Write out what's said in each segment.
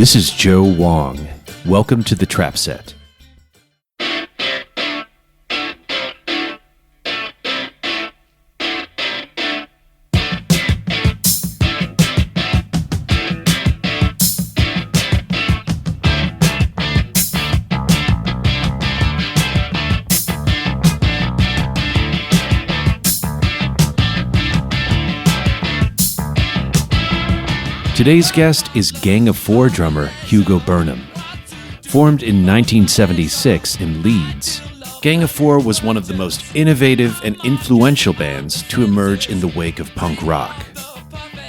This is Joe Wong. Welcome to the Trap Set. Today's guest is Gang of Four drummer Hugo Burnham. Formed in 1976 in Leeds, Gang of Four was one of the most innovative and influential bands to emerge in the wake of punk rock.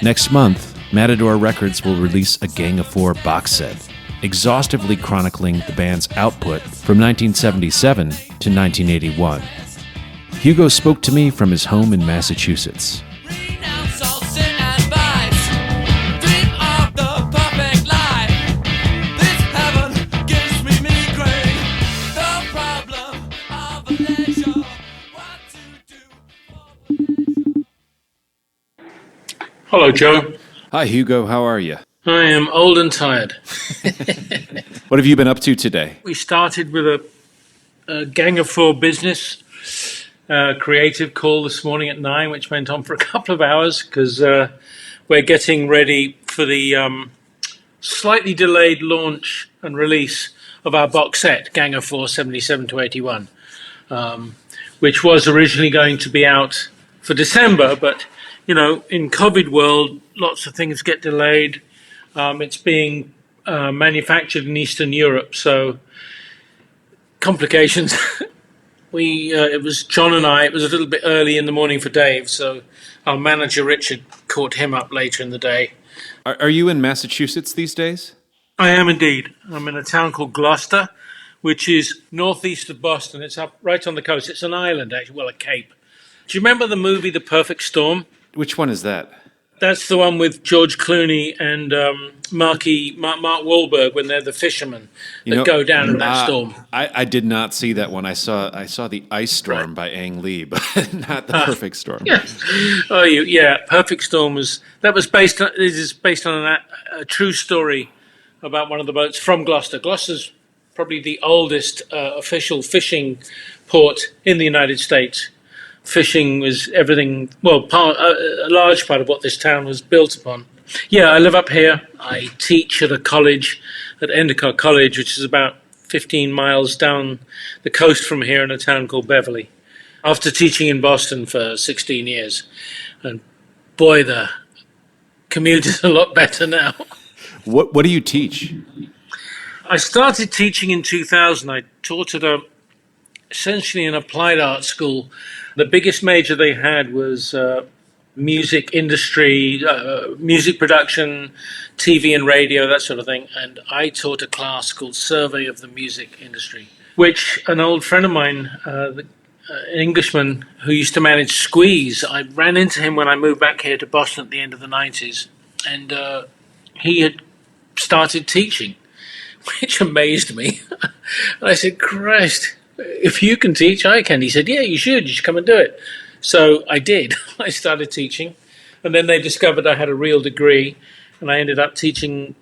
Next month, Matador Records will release a Gang of Four box set, exhaustively chronicling the band's output from 1977 to 1981. Hugo spoke to me from his home in Massachusetts. Hello, Joe. Hi, Hugo. How are you? I am old and tired. What have you been up to today? We started with a Gang of Four business creative call this morning at 9, which went on for a couple of hours because we're getting ready for the slightly delayed launch and release of our box set, Gang of Four 77 to 81, which was originally going to be out for December, but you know, in COVID world, lots of things get delayed. It's being manufactured in Eastern Europe, so complications. It was John and I. It was a little bit early in the morning for Dave, so our manager Richard caught him up later in the day. Are you in Massachusetts these days? I am indeed. I'm in a town called Gloucester, which is northeast of Boston. It's up right on the coast. It's an island, actually, well, a cape. Do you remember the movie The Perfect Storm? Which one is that? That's the one with George Clooney and Mark Wahlberg when they're the fishermen that go down in that storm. I did not see that one. I saw the Ice Storm by Ang Lee, but not the Perfect Storm. Yeah. Perfect Storm was based on a true story about one of the boats from Gloucester. Gloucester's probably the oldest official fishing port in the United States. Fishing was everything, a large part of what this town was built upon. Yeah, I live up here. I teach at a college, at Endicott College, which is about 15 miles down the coast from here in a town called Beverly. After teaching in Boston for 16 years. And boy, the commute is a lot better now. What do you teach? I started teaching in 2000. I taught at essentially an applied art school. The biggest major they had was music industry, music production, TV and radio, that sort of thing. And I taught a class called Survey of the Music Industry, which an old friend of mine, an Englishman who used to manage Squeeze, I ran into him when I moved back here to Boston at the end of the 90s. And he had started teaching, which amazed me. And I said, Christ, if you can teach, I can. He said, yeah, you should come and do it. So I did. I started teaching. And then they discovered I had a real degree. And I ended up teaching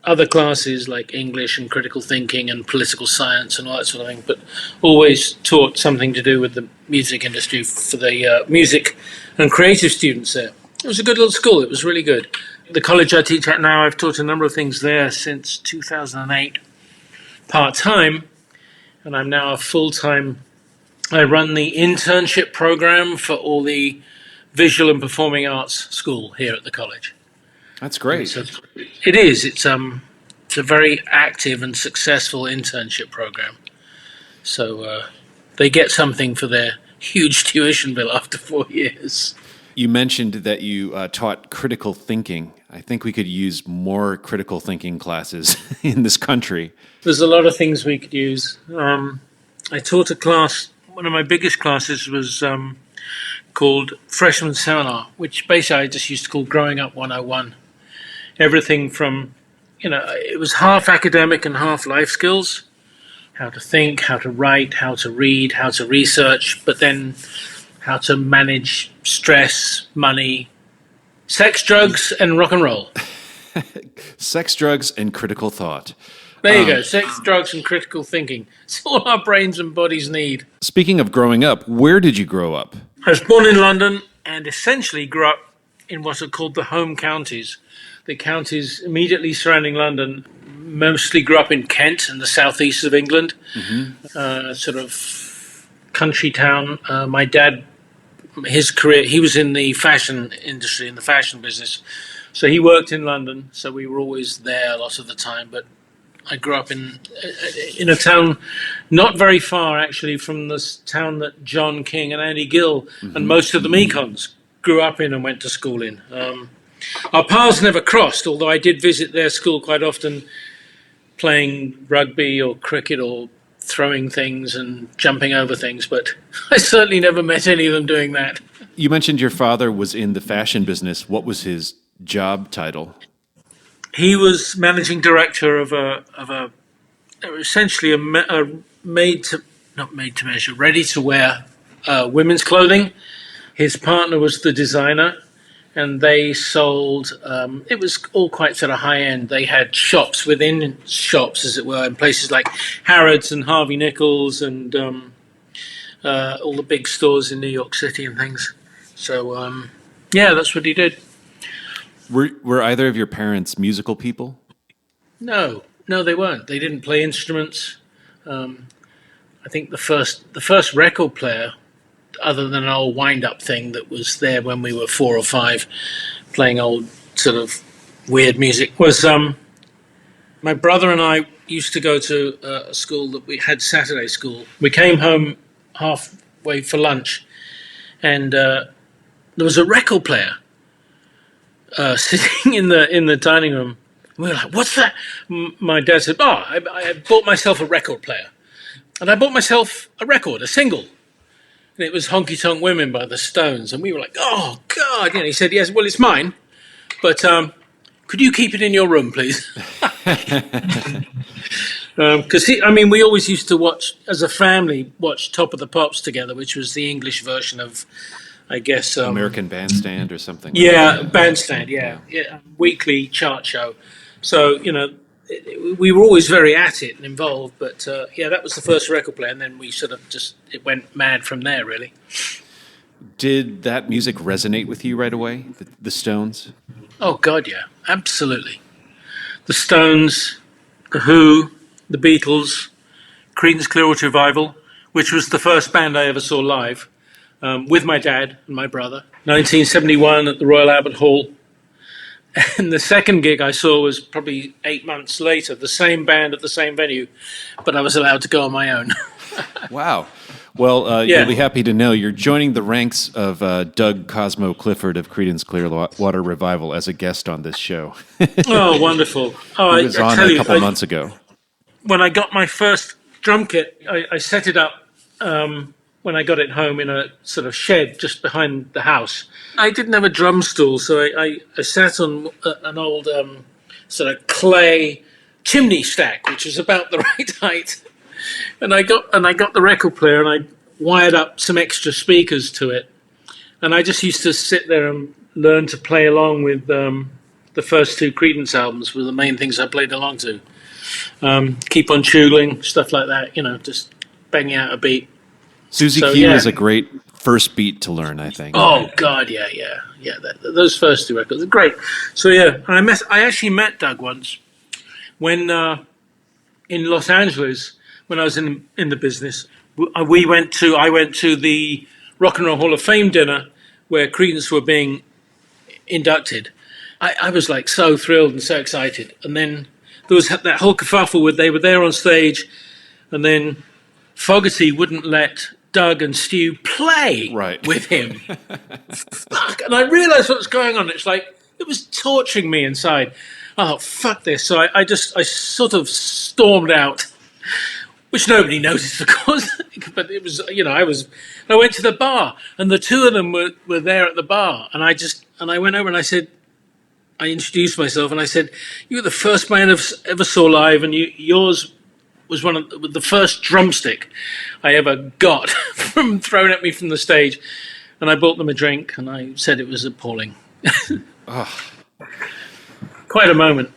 other classes like English and critical thinking and political science and all that sort of thing. But always taught something to do with the music industry for the music and creative students there. It was a good little school. It was really good. The college I teach at now, I've taught a number of things there since 2008, part-time. And I'm now a full-time, I run the internship program for all the visual and performing arts school here at the college. That's great. So it is. It's a very active and successful internship program. So they get something for their huge tuition bill after 4 years. You mentioned that you taught critical thinking. I think we could use more critical thinking classes in this country. There's a lot of things we could use. I taught a class, one of my biggest classes was called Freshman Seminar, which basically I just used to call Growing Up 101. Everything from, it was half academic and half life skills. How to think, how to write, how to read, how to research, but then how to manage stress, money, sex, drugs, and rock and roll. Sex, drugs, and critical thought. There you go. Sex, drugs, and critical thinking. It's all our brains and bodies need. Speaking of growing up, where did you grow up? I was born in London and essentially grew up in what are called the home counties. The counties immediately surrounding London. Mostly grew up in Kent and the southeast of England, sort of country town. My dad, his career, he was in the fashion industry, in the fashion business. So he worked in London, so we were always there a lot of the time. But I grew up in a town not very far, actually, from this town that John King and Andy Gill and most of the Mekons grew up in and went to school in. Our paths never crossed, although I did visit their school quite often, playing rugby or cricket or throwing things and jumping over things, but I certainly never met any of them doing that. You mentioned your father was in the fashion business. What was his job title? He was managing director of essentially a not made to measure, ready to wear women's clothing. His partner was the designer, and they sold, it was all quite sort of high-end. They had shops within shops, as it were, in places like Harrods and Harvey Nichols and all the big stores in New York City and things. So, yeah, that's what he did. Were either of your parents musical people? No, they weren't. They didn't play instruments. I think the first record player, other than an old wind-up thing that was there when we were 4 or 5, playing old sort of weird music, was my brother and I used to go to a school that we had, Saturday school. We came home halfway for lunch, and there was a record player sitting in the dining room. We were like, "What's that?" My dad said, I bought myself a record player. And I bought myself a record, a single. And it was Honky Tonk Women by the Stones. And we were like, "Oh, God." And he said, "Yes, well, it's mine. But could you keep it in your room, please?" Because, we always used to watch, as a family, watch Top of the Pops together, which was the English version of, I guess... American Bandstand or something. Yeah, Bandstand, yeah. Weekly chart show. So, we were always very at it and involved, but that was the first record player, and then we sort of it went mad from there, really. Did that music resonate with you right away, the Stones? Oh, God, yeah, absolutely. The Stones, The Who, The Beatles, Creedence Clearwater Revival, which was the first band I ever saw live, with my dad and my brother, 1971 at the Royal Albert Hall. And the second gig I saw was probably 8 months later, the same band at the same venue, but I was allowed to go on my own. Wow. Well, You'll be happy to know you're joining the ranks of Doug Cosmo Clifford of Creedence Clearwater Revival as a guest on this show. Oh, wonderful. Oh, he was on a couple months ago. When I got my first drum kit, I set it up when I got it home in a sort of shed just behind the house. I didn't have a drum stool, so I sat on an old sort of clay chimney stack, which was about the right height. And I got the record player, and I wired up some extra speakers to it. And I just used to sit there and learn to play along with the first 2 Creedence albums were the main things I played along to. Keep on Chugling, stuff like that, just banging out a beat. Susie Q is a great first beat to learn, I think. Oh, God, yeah. Those first 2 records are great. So, yeah, I actually met Doug once when in Los Angeles, when I was in the business. I went to the Rock and Roll Hall of Fame dinner where Creedence were being inducted. I was like so thrilled and so excited. And then there was that whole kerfuffle they were there on stage, and then Fogerty wouldn't let Doug and Stu play with him. Fuck. And I realized what was going on. It's like, it was torturing me inside. I thought, fuck this. So I sort of stormed out, which nobody noticed, of course. But it was, I went to the bar, and the 2 of them were there at the bar. And I went over and I introduced myself, and I said, "You were the first man I ever saw live, and yours was one of the first drumstick I ever got thrown at me from the stage." And I bought them a drink, and I said it was appalling. Oh. quite a moment.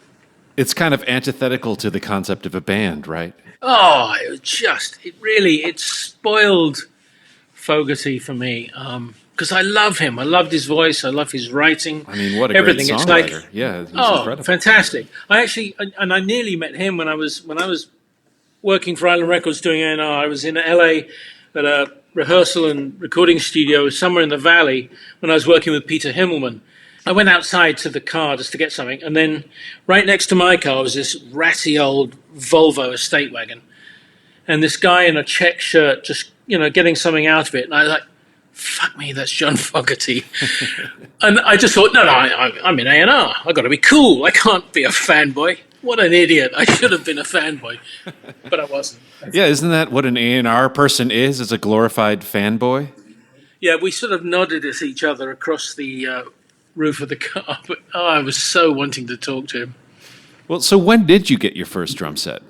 It's kind of antithetical to the concept of a band, right? Oh, it spoiled Fogerty for me. Because I love him. I loved his voice. I love his writing. I mean, what a everything. great songwriter. Yeah, he's incredible. Fantastic. I nearly met him when I was working for Island Records doing A&R. I was in LA at a rehearsal and recording studio somewhere in the valley when I was working with Peter Himmelman. I went outside to the car just to get something, and then right next to my car was this ratty old Volvo estate wagon, and this guy in a check shirt just, getting something out of it, and I was like, fuck me, that's John Fogerty. And I just thought, no, I'm in A&R. I've got to be cool. I can't be a fanboy. What an idiot. I should have been a fanboy, but I wasn't. Yeah, isn't that what an A&R person is a glorified fanboy? Yeah, we sort of nodded at each other across the roof of the car, but I was so wanting to talk to him. Well, so when did you get your first drum set?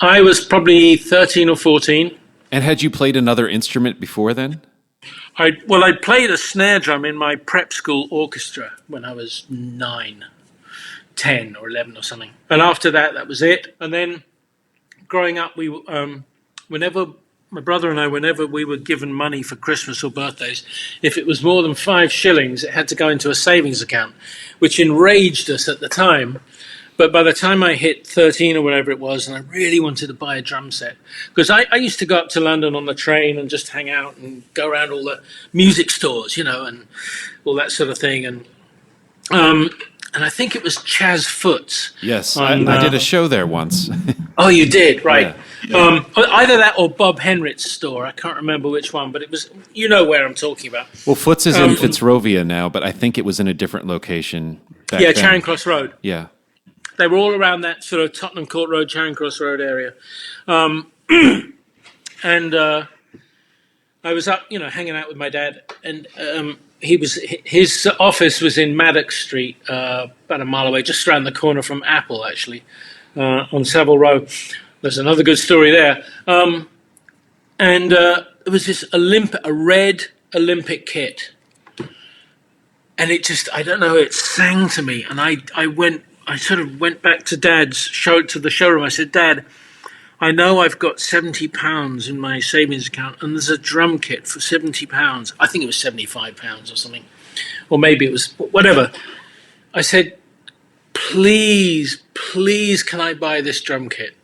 I was probably 13 or 14. And had you played another instrument before then? I played a snare drum in my prep school orchestra when I was 9, 10 or 11 or something. And after that, that was it. And then growing up, whenever my brother and I, whenever we were given money for Christmas or birthdays, if it was more than 5 shillings, it had to go into a savings account, which enraged us at the time. But by the time I hit 13 or whatever it was, and I really wanted to buy a drum set, because I used to go up to London on the train and just hang out and go around all the music stores, and all that sort of thing. And I think it was Chaz Foots. Yes, I did a show there once. Oh, you did? Right. Yeah. Either that or Bob Henritt's store. I can't remember which one, but it was, where I'm talking about. Well, Foots is in Fitzrovia now, but I think it was in a different location back then. Charing Cross Road. Yeah. They were all around that sort of Tottenham Court Road, Charing Cross Road area. And I was up, hanging out with my dad, and his office was in Maddox Street, about a mile away, just around the corner from Apple, actually, on Savile Row. There's another good story there. And there was this a red Olympic kit. And it just, I don't know, it sang to me. And I sort of went back to to the showroom. I said, Dad, I know I've got £70 in my savings account, and there's a drum kit for £70. I think it was £75 or something. Or maybe it was, whatever. I said, please, can I buy this drum kit?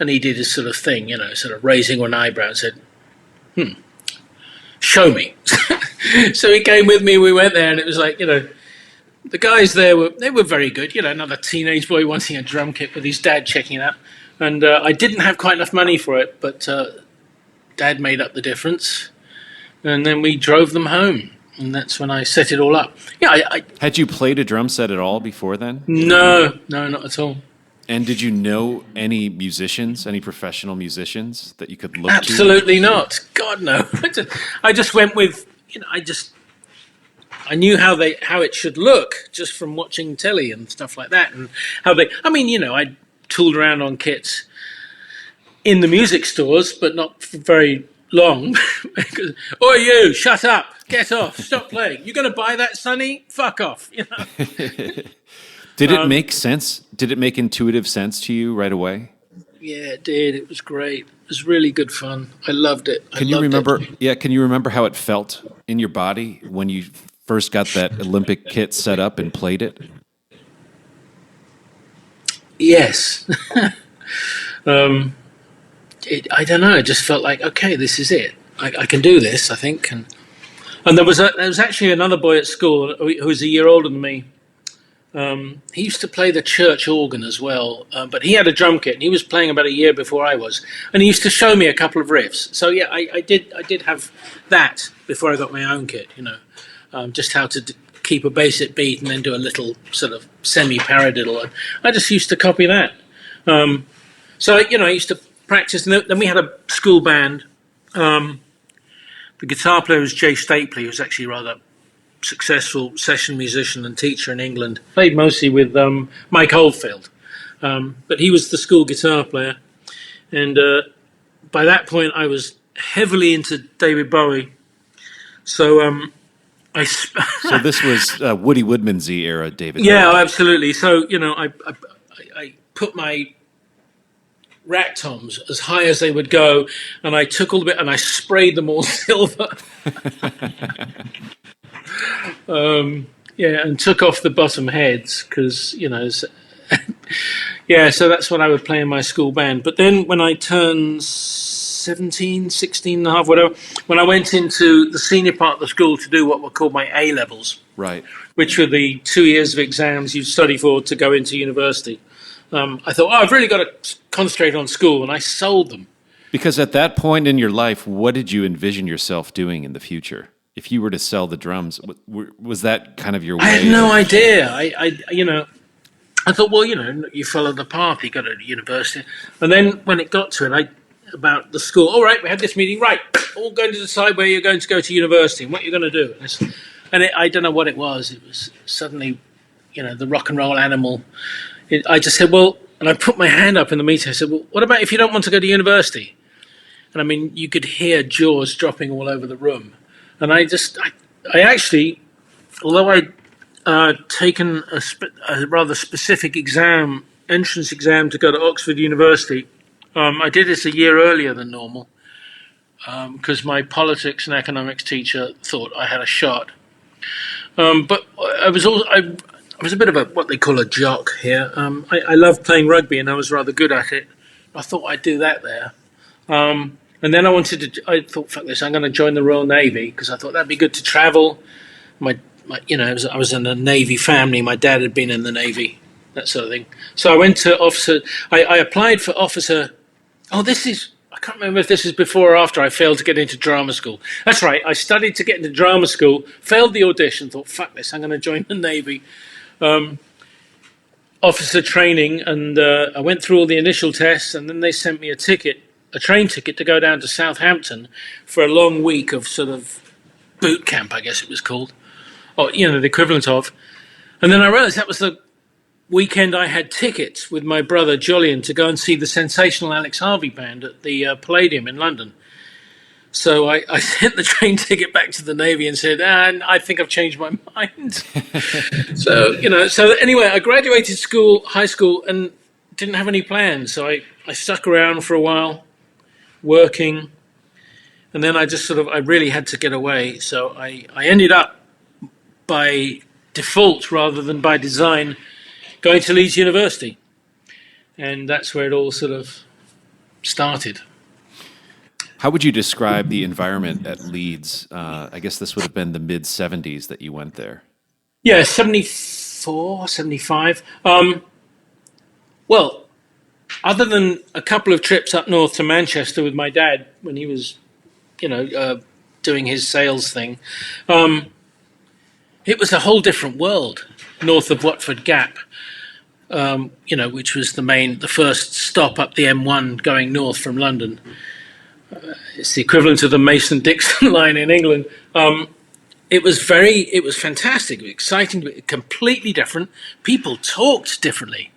And he did his sort of thing, sort of raising one eyebrow and said, show me. So he came with me, we went there, and it was like, the guys there were very good. Another teenage boy wanting a drum kit with his dad checking it out. And I didn't have quite enough money for it, but Dad made up the difference. And then we drove them home. And that's when I set it all up. Yeah, Had you played a drum set at all before then? No, not at all. And did you know any musicians, any professional musicians that you could look to? Absolutely not. God, no. I just went with, I knew how it should look just from watching telly and stuff like that, and I tooled around on kits in the music stores, but not for very long. Oi, you! Shut up! Get off! Stop playing! You going to buy that, Sonny? Fuck off! Did it make sense? Did it make intuitive sense to you right away? Yeah, it did. It was great. It was really good fun. I loved it. Can you remember? Yeah, can you remember how it felt in your body when you first got that Olympic kit set up and played it? Yes. I don't know. It just felt like, okay, this is it. I can do this, I think. And there was actually another boy at school who was a year older than me. He used to play the church organ as well, but he had a drum kit, and he was playing about a year before I was. And he used to show me a couple of riffs. So yeah, I did have that before I got my own kit. Just how to keep a basic beat and then do a little sort of semi-paradiddle. I just used to copy that. So I used to practice. And then we had a school band. The guitar player was Jay Stapley, who was actually rather successful session musician and teacher in England. Played mostly with Mike Oldfield, but he was the school guitar player. And by that point, I was heavily into David Bowie. So So this was Woody Woodmansey era, David. Yeah, absolutely. So, I put my rack toms as high as they would go, and I took all the bit and I sprayed them all silver. Yeah, and took off the bottom heads because, yeah, so that's what I would play in my school band. But then when I turned 17, 16 and a half, whatever, when I went into the senior part of the school to do what were called my A levels, right, which were the 2 years of exams you study for to go into university, I thought, I've really got to concentrate on school, and I sold them. Because at that point in your life, what did you envision yourself doing in the future? If you were to sell the drums, was that kind of your way? I had no idea. I thought, well, you follow the path, you go to university. And then when it got to it, about the school, all right, we had this meeting, right, all going to decide where you're going to go to university and what you're going to do. I don't know what it was. It was suddenly, the rock and roll animal. I just said, well, and I put my hand up in the meeting. I said, well, what about if you don't want to go to university? And I mean, you could hear jaws dropping all over the room. And I actually, although I'd taken a rather specific entrance exam to go to Oxford University, I did this a year earlier than normal because my politics and economics teacher thought I had a shot. But I was a bit of what they call a jock here. I loved playing rugby and I was rather good at it. I thought I'd do that there. And then I thought, fuck this, I'm going to join the Royal Navy because I thought that'd be good to travel. I was in a Navy family. My dad had been in the Navy, that sort of thing. So I went to officer. I applied for officer. I can't remember if this is before or after I failed to get into drama school. That's right. I studied to get into drama school, failed the audition, thought, fuck this, I'm going to join the Navy. Officer training, and I went through all the initial tests, and then they sent me a train ticket to go down to Southampton for a long week of sort of boot camp, I guess it was called, or the equivalent of. And then I realised that was the weekend I had tickets with my brother Jolyon to go and see the sensational Alex Harvey band at the Palladium in London. So I sent the train ticket back to the Navy and said, I think I've changed my mind. So anyway, I graduated high school, and didn't have any plans. So I stuck around for a while, working, and then I really had to get away. So I ended up, by default rather than by design, going to Leeds University. And that's where it all sort of started. How would you describe the environment at Leeds? I guess this would have been the mid-'70s that you went there. Yeah, 74, 75. Well, other than a couple of trips up north to Manchester with my dad when he was, doing his sales thing, it was a whole different world north of Watford Gap, which was the first stop up the M1 going north from London. It's the equivalent of the Mason-Dixon line in England. It was fantastic, exciting, completely different. People talked differently.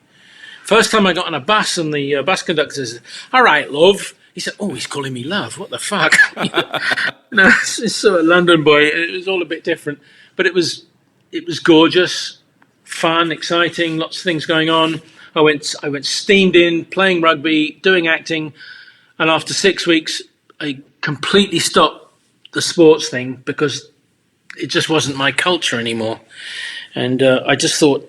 First time I got on a bus, and the bus conductor said, "All right, love." He said, "Oh, he's calling me love. What the fuck?" It's sort of London boy. It was all a bit different, but it was gorgeous, fun, exciting, lots of things going on. I went steamed in, playing rugby, doing acting. And after 6 weeks, I completely stopped the sports thing because it just wasn't my culture anymore. And I just thought,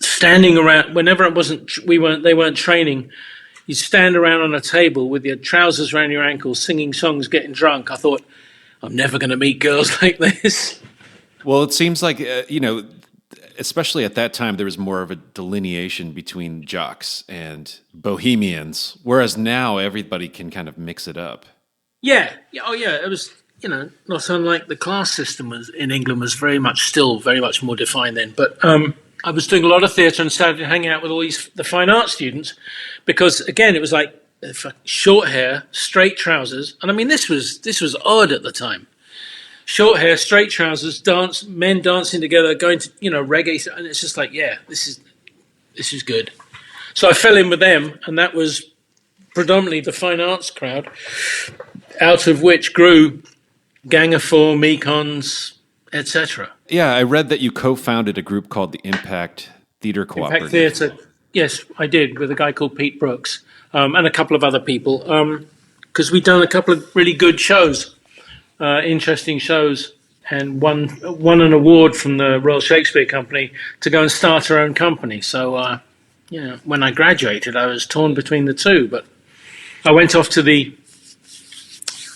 standing around whenever they weren't training, you stand around on a table with your trousers around your ankles, singing songs, getting drunk. I thought, I'm never going to meet girls like this. Well, it seems like especially at that time, there was more of a delineation between jocks and bohemians, whereas now everybody can kind of mix it up. Yeah. Oh, yeah. It was, not unlike the class system in England was very much more defined then. But I was doing a lot of theatre and started hanging out with all the fine arts students because, again, it was like short hair, straight trousers. And I mean, this was odd at the time. Short hair, straight trousers, men dancing together, going to, reggae. And it's just like, yeah, this is good. So I fell in with them, and that was predominantly the fine arts crowd, out of which grew Gang of Four, Mekons, etc. Yeah, I read that you co-founded a group called the Impact Theater Impact Cooperative. Theatre, yes, I did, with a guy called Pete Brooks, and a couple of other people, because we'd done a couple of really good shows, interesting shows, and won an award from the Royal Shakespeare Company to go and start our own company. So, when I graduated, I was torn between the two, but I went off to the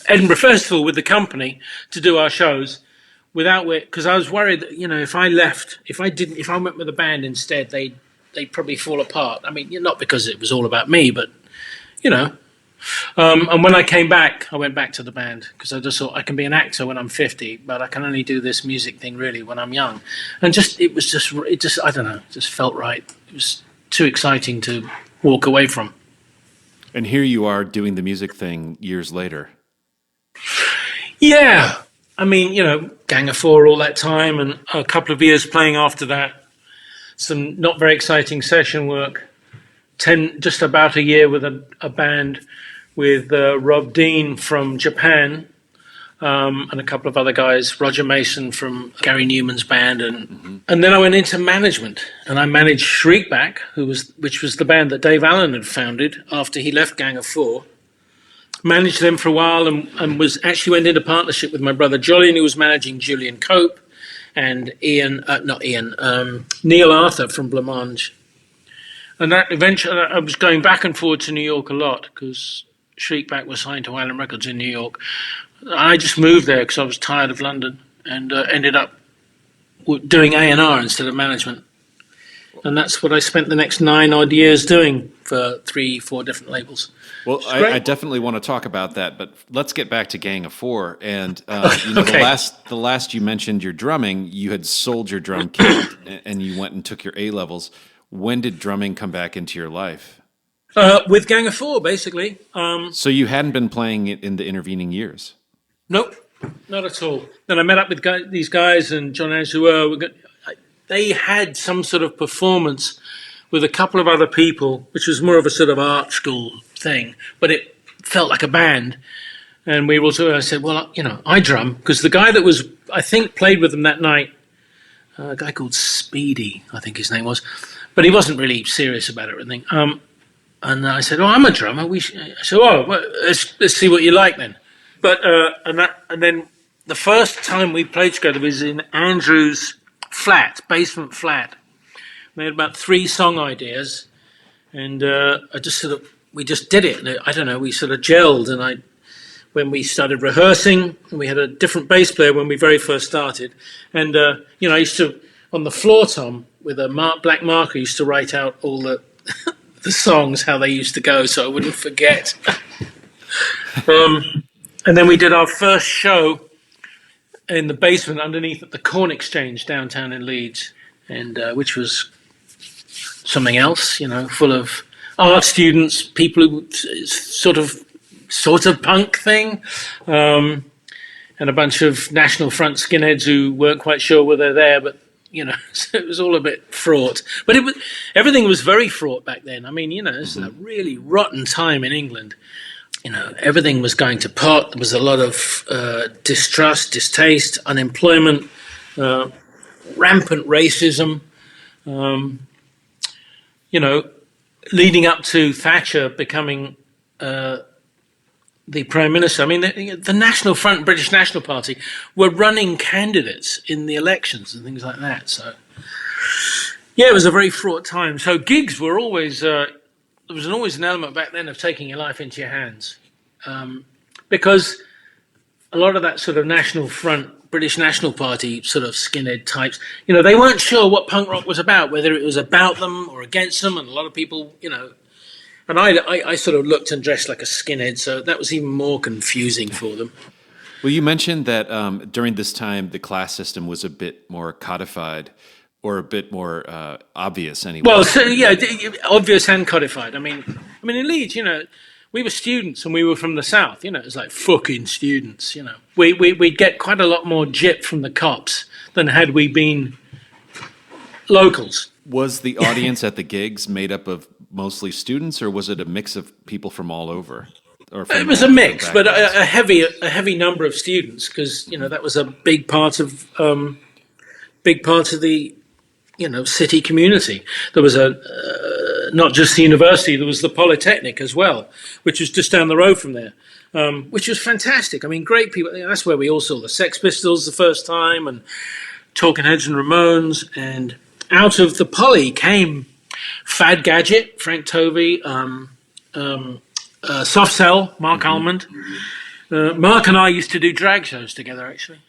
Edinburgh Festival with the company to do our shows without it, because I was worried that, if I left, if I went with the band instead, they'd probably fall apart. I mean, not because it was all about me, but you know. And when I came back, I went back to the band because I just thought I can be an actor when I'm 50, but I can only do this music thing really when I'm young. And I don't know, it just felt right. It was too exciting to walk away from. And here you are doing the music thing years later. Yeah. I mean, Gang of Four all that time, and a couple of years playing after that. Some not very exciting session work. Just about a year with a band with Rob Dean from Japan, and a couple of other guys, Roger Mason from Gary Newman's band, and then I went into management, and I managed Shriekback, which was the band that Dave Allen had founded after he left Gang of Four. Managed them for a while, and went into partnership with my brother Jolyon, who was managing Julian Cope, and Neil Arthur from Blancmange. And that eventually, I was going back and forward to New York a lot because Shriekback was signed to Island Records in New York. I just moved there because I was tired of London, and ended up doing A&R instead of management. And that's what I spent the next 9 odd years doing for 3-4 different labels. Well, I definitely want to talk about that, but let's get back to Gang of Four. And Okay. the last you mentioned your drumming, you had sold your drum kit and you went and took your A-levels. When did drumming come back into your life? With Gang of Four, basically. So you hadn't been playing it in the intervening years? Nope, not at all. Then I met up with these guys, and John Azua. They had some sort of performance with a couple of other people, which was more of a sort of art school thing, but it felt like a band. And I said, well, I drum, because the guy that was, I think, played with them that night, a guy called Speedy, I think his name was, but he wasn't really serious about it or anything. And I said, I'm a drummer. I said, well, let's see what you like then. But and then the first time we played together was in Andrew's basement flat. We had about 3 song ideas, and we just did it. I don't know, we sort of gelled, and when we started rehearsing, and we had a different bass player when we very first started, and I used to, on the floor tom with a black marker, used to write out all the the songs, how they used to go, so I wouldn't forget. And then we did our first show in the basement underneath at the Corn Exchange downtown in Leeds, and which was something else, full of art students, people who sort of punk thing, and a bunch of National Front skinheads who weren't quite sure whether they're there, but so it was all a bit fraught. But everything was very fraught back then. I mean, it's a really rotten time in England. Everything was going to pot. There was a lot of distrust, distaste, unemployment, rampant racism. Leading up to Thatcher becoming the Prime Minister. I mean, the National Front, British National Party, were running candidates in the elections and things like that. So, yeah, it was a very fraught time. So gigs were always... there was always an element back then of taking your life into your hands, because a lot of that sort of National Front, British National Party sort of skinhead types, they weren't sure what punk rock was about, whether it was about them or against them, and a lot of people, and I sort of looked and dressed like a skinhead, so that was even more confusing for them. Well, you mentioned that during this time the class system was a bit more codified, or a bit more obvious anyway. Well, so, yeah, obvious and codified. I mean, in Leeds, we were students and we were from the south. It was like fucking students. We'd get quite a lot more jip from the cops than had we been locals. Was the audience at the gigs made up of mostly students, or was it a mix of people from all over? or It was a mix, but a heavy number of students, because that was a big part of the city community. There was not just the university, there was the Polytechnic as well, which was just down the road from there, which was fantastic. I mean, great people. That's where we all saw the Sex Pistols the first time, and Talking Heads and Ramones. And out of the Poly came Fad Gadget, Frank Tovey, Soft Cell, Mark Almond. Mark and I used to do drag shows together, actually.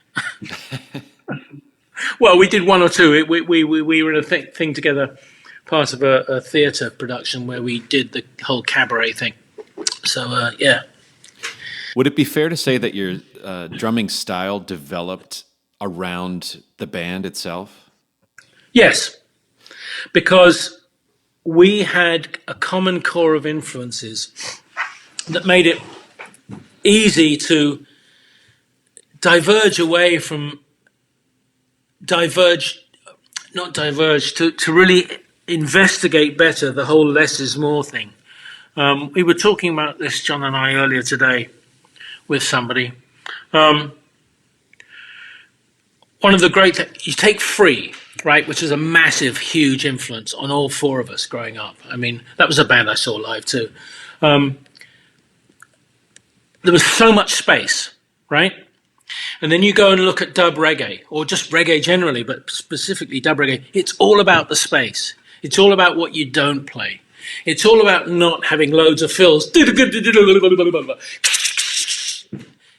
Well, we did one or two. We were in a thing together, part of a theatre production where we did the whole cabaret thing. So, yeah. Would it be fair to say that your drumming style developed around the band itself? Yes, because we had a common core of influences that made it easy to to really investigate better the whole less is more thing. We were talking about this, John and I, earlier today with somebody. One of the great things, you take Free, right, which is a massive, huge influence on all four of us growing up. I mean, that was a band I saw live too. There was so much space, right? And then you go and look at dub reggae, or just reggae generally, but specifically dub reggae. It's all about the space. It's all about what you don't play. It's all about not having loads of fills. It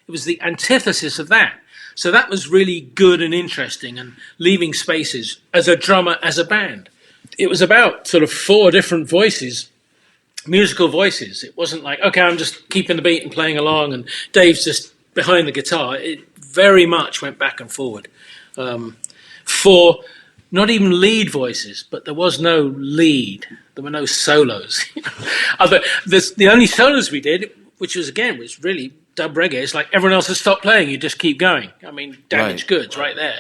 was the antithesis of that. So that was really good and interesting, and leaving spaces as a drummer, as a band. It was about sort of four different voices, musical voices. It wasn't like, okay, I'm just keeping the beat and playing along and Dave's just behind the guitar. It very much went back and forward. For not even lead voices, but there was no lead. There were no solos. The only solos we did, which was really dub reggae. It's like everyone else has stopped playing. You just keep going. I mean, Damaged Goods right there,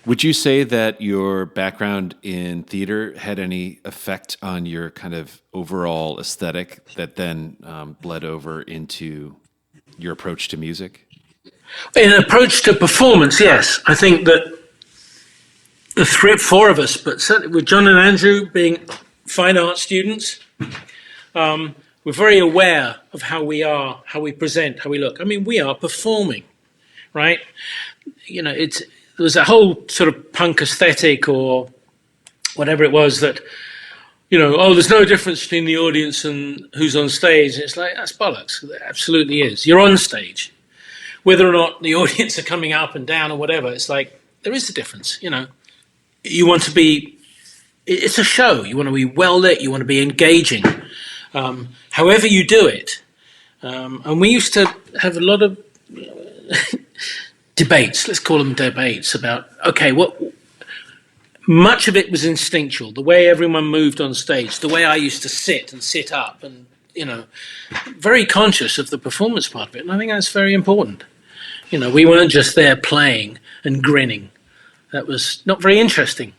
Would you say that your background in theater had any effect on your kind of overall aesthetic that then bled over into your approach to music? In approach to performance, yes. I think that the four of us, but certainly with John and Andrew being fine art students, we're very aware of how we are, how we present, how we look. I mean, we are performing, right? There was a whole sort of punk aesthetic or whatever it was that, there's no difference between the audience and who's on stage. And it's like, that's bollocks. There absolutely is. You're on stage. Whether or not the audience are coming up and down or whatever, it's like, there is a difference, You want to be, it's a show. You want to be well lit. You want to be engaging. However you do it. And we used to have a lot of debates, let's call them debates, about, okay, much of it was instinctual, the way everyone moved on stage, the way I used to sit and sit up and, very conscious of the performance part of it. And I think that's very important. We weren't just there playing and grinning. That was not very interesting.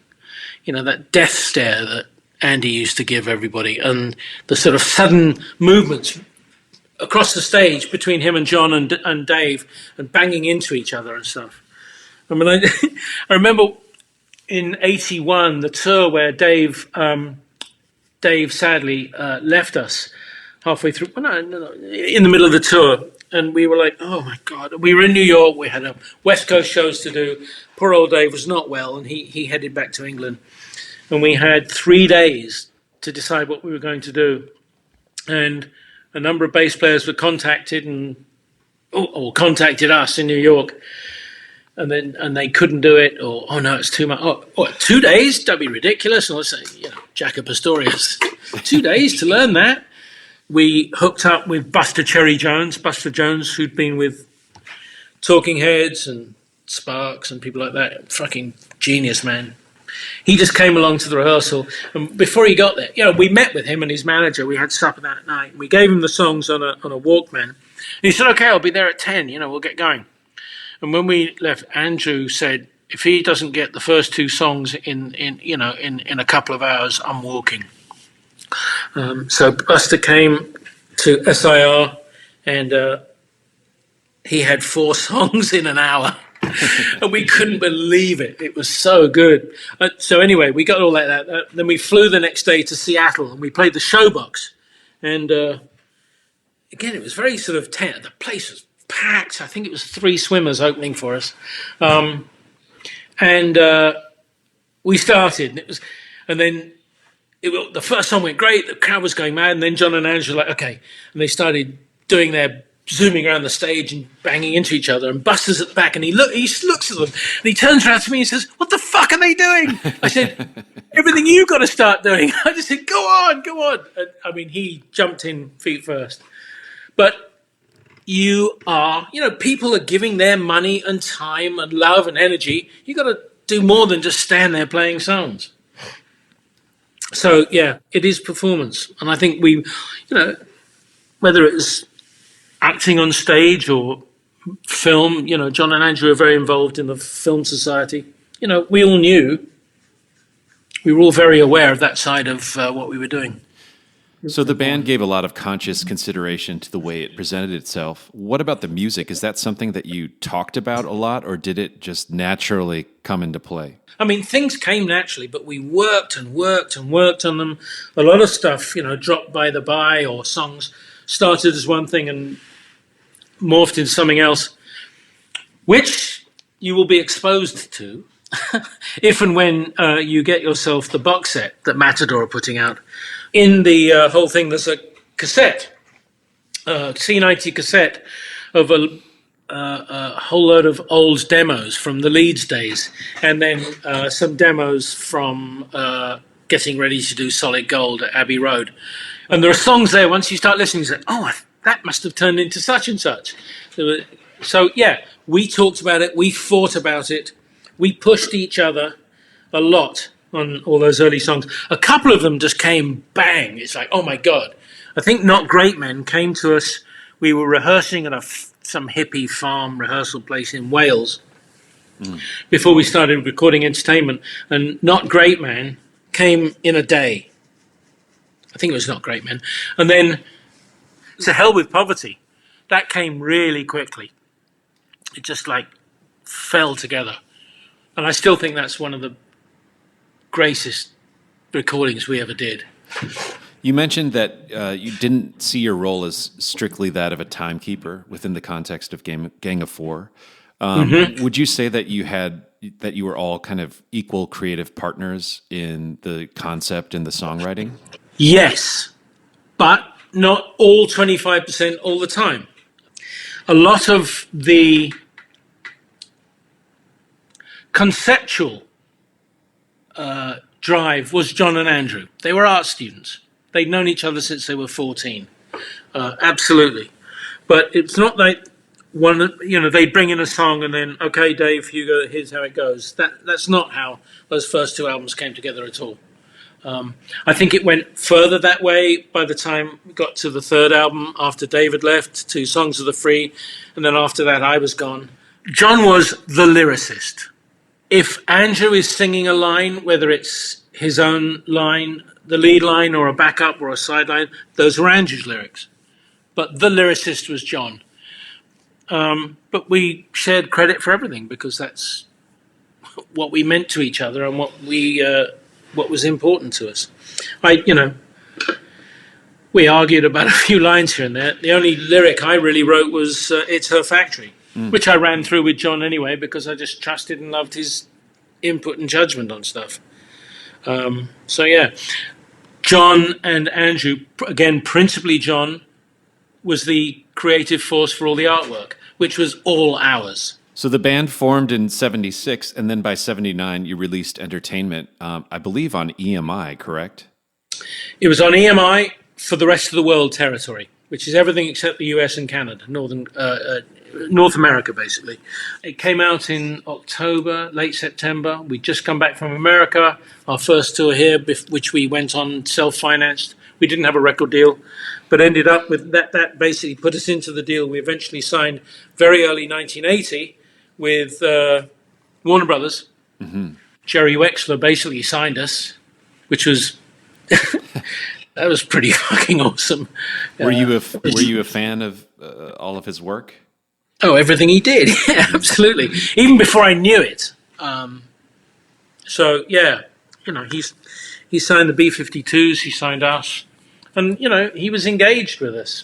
That death stare that Andy used to give everybody, and the sort of sudden movements across the stage between him and John and Dave, and banging into each other and stuff. I mean, I remember in '81 the tour where Dave sadly left us halfway through. Well, no, in the middle of the tour, and we were like, oh my God. We were in New York. We had West Coast shows to do. Poor old Dave was not well, and he headed back to England. And we had 3 days to decide what we were going to do. And a number of bass players were contacted or contacted us in New York, and they couldn't do it, or, oh no, it's too much. Oh, what, 2 days? That'd be ridiculous. And I was saying, Jaco Pastorius, 2 days to learn that. We hooked up with Buster Jones, who'd been with Talking Heads and Sparks and people like that. Fucking genius, man. He just came along to the rehearsal, and before he got there, we met with him and his manager. We had supper that night. We gave him the songs on a Walkman. And he said, okay, I'll be there at 10, we'll get going. And when we left, Andrew said, if he doesn't get the first 2 songs in a couple of hours, I'm walking. So Buster came to SIR and he had 4 songs in an hour. And we couldn't believe it. It was so good. So anyway, we got all that. Then we flew the next day to Seattle, and we played the Showbox. And again, it was very sort of tense. The place was packed. I think it was 3 swimmers opening for us. And we started, and then the first song went great. The crowd was going mad, and then John and Andrew were like, okay. And they started doing their zooming around the stage and banging into each other. And Buster's at the back, and he looks at them, and he turns around to me and says, "What the fuck are they doing?" I said, "Everything you've got to start doing." I just said, "Go on, go on." And, I mean, he jumped in feet first. But people are giving their money and time and love and energy. You got to do more than just stand there playing songs. So, yeah, it is performance. And I think whether it's acting on stage or film, John and Andrew are very involved in the Film Society. We all knew, we were all very aware of that side of what we were doing. So the band gave a lot of conscious consideration to the way it presented itself. What about the music? Is that something that you talked about a lot, or did it just naturally come into play? I mean, things came naturally, but we worked and worked and worked on them. A lot of stuff, dropped by the by, or songs started as one thing and morphed into something else, which you will be exposed to if and when you get yourself the box set that Matador are putting out. In the whole thing, there's a cassette, C90 cassette of a whole load of old demos from the Leeds days, and then some demos from getting ready to do Solid Gold at Abbey Road. And there are songs there, once you start listening, you say, oh, that must have turned into such and such. So, yeah, we talked about it, we fought about it, we pushed each other a lot on all those early songs. A couple of them just came bang. It's like, oh my God. I think Not Great Men came to us. We were rehearsing at some hippie farm rehearsal place in Wales before we started recording Entertainment. And Not Great Man came in a day. I think it was Not Great Men. And then To Hell with Poverty. That came really quickly. It just fell together. And I still think that's one of the greatest recordings we ever did. You mentioned that you didn't see your role as strictly that of a timekeeper within the context of Gang of Four. Would you say that you were all kind of equal creative partners in the concept and the songwriting? Yes, but not all 25% all the time. A lot of the conceptual drive was John and Andrew. They were art students. They'd known each other since they were 14. Absolutely. But it's not like they'd bring in a song and then, okay, Dave, Hugo, here's how it goes. That's not how those first 2 albums came together at all. I think it went further that way by the time we got to the 3rd album after David left, to Songs of the Free, and then after that I was gone. John was the lyricist. If Andrew is singing a line, whether it's his own line, the lead line, or a backup or a sideline, those were Andrew's lyrics. But the lyricist was John. But we shared credit for everything because that's what we meant to each other and what was important to us. We argued about a few lines here and there. The only lyric I really wrote was It's Her Factory, which I ran through with John anyway because I just trusted and loved his input and judgment on stuff. So yeah, John and Andrew, again, principally John, was the creative force for all the artwork, which was all ours. So the band formed in 76, and then by 79 you released Entertainment, I believe on EMI, correct? It was on EMI for the rest of the world territory, which is everything except the US and Canada, North America, basically. It came out in October, late September. We'd just come back from America, our first tour here, which we went on self-financed. We didn't have a record deal, but ended up with that basically put us into the deal. We eventually signed very early 1980 with Warner Brothers. Jerry Wexler basically signed us, which was That was pretty fucking awesome. Were you a fan of all of his work? Oh, everything he did. Yeah, absolutely. Even before I knew it. So yeah, he signed the B-52s, he signed us. And, he was engaged with us,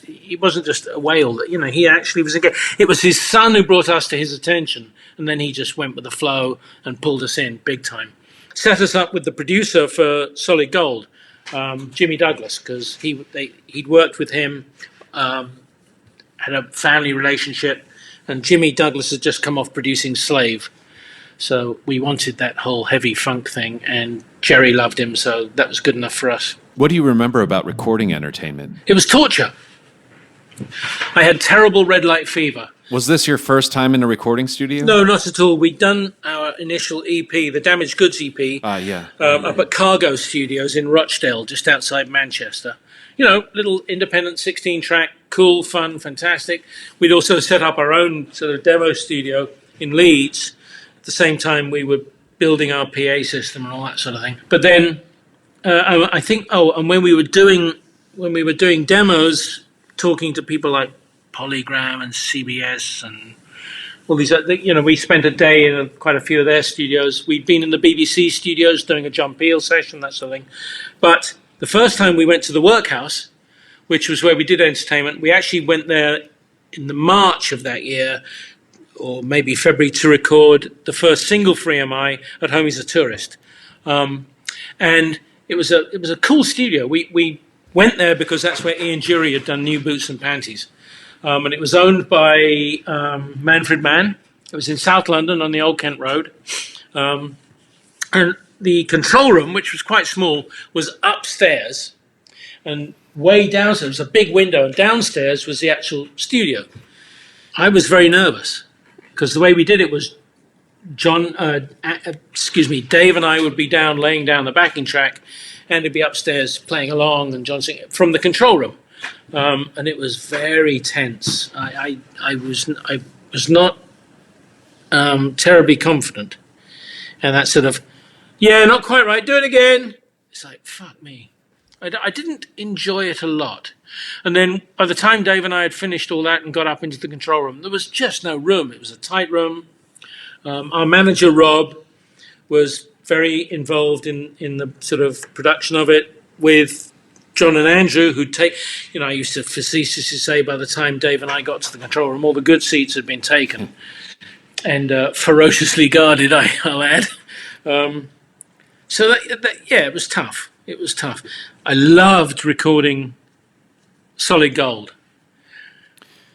he wasn't just a whale, he actually was engaged. It was his son who brought us to his attention, and then he just went with the flow and pulled us in big time. Set us up with the producer for Solid Gold, Jimmy Douglas, because he'd worked with him, had a family relationship, and Jimmy Douglas had just come off producing Slave. So we wanted that whole heavy funk thing, and Jerry loved him, so that was good enough for us. What do you remember about recording Entertainment? It was torture. I had terrible red light fever. Was this your first time in a recording studio? No, not at all. We'd done our initial EP, the Damaged Goods EP, up at Cargo Studios in Rochdale, just outside Manchester. Little independent 16-track, cool, fun, fantastic. We'd also set up our own sort of demo studio in Leeds. At the same time, we were building our PA system and all that sort of thing. But then, I think, and when we were doing demos, talking to people like Polygram and CBS and all these, we spent a day in quite a few of their studios. We'd been in the BBC studios doing a John Peel session, that sort of thing. But the first time we went to the Workhouse, which was where we did Entertainment, we actually went there in the March of that year, or maybe February, to record the first single for EMI, At Home He's a Tourist. And it was a cool studio. We went there because that's where Ian Jury had done New Boots and Panties. And it was owned by Manfred Mann. It was in South London on the Old Kent Road. And the control room, which was quite small, was upstairs. And way downstairs, there was a big window, and downstairs was the actual studio. I was very nervous because the way we did it was Dave and I would be down, laying down the backing track, and he'd be upstairs playing along, and John singing from the control room. And it was very tense. I was not terribly confident. And that sort of, not quite right, do it again. It's like, fuck me. I didn't enjoy it a lot. And then by the time Dave and I had finished all that and got up into the control room, there was just no room. It was a tight room. Our manager, Rob, was very involved in the sort of production of it with John and Andrew, who'd take, I used to facetiously say by the time Dave and I got to the control room, all the good seats had been taken and ferociously guarded, I'll add. So it was tough. It was tough. I loved recording Solid Gold.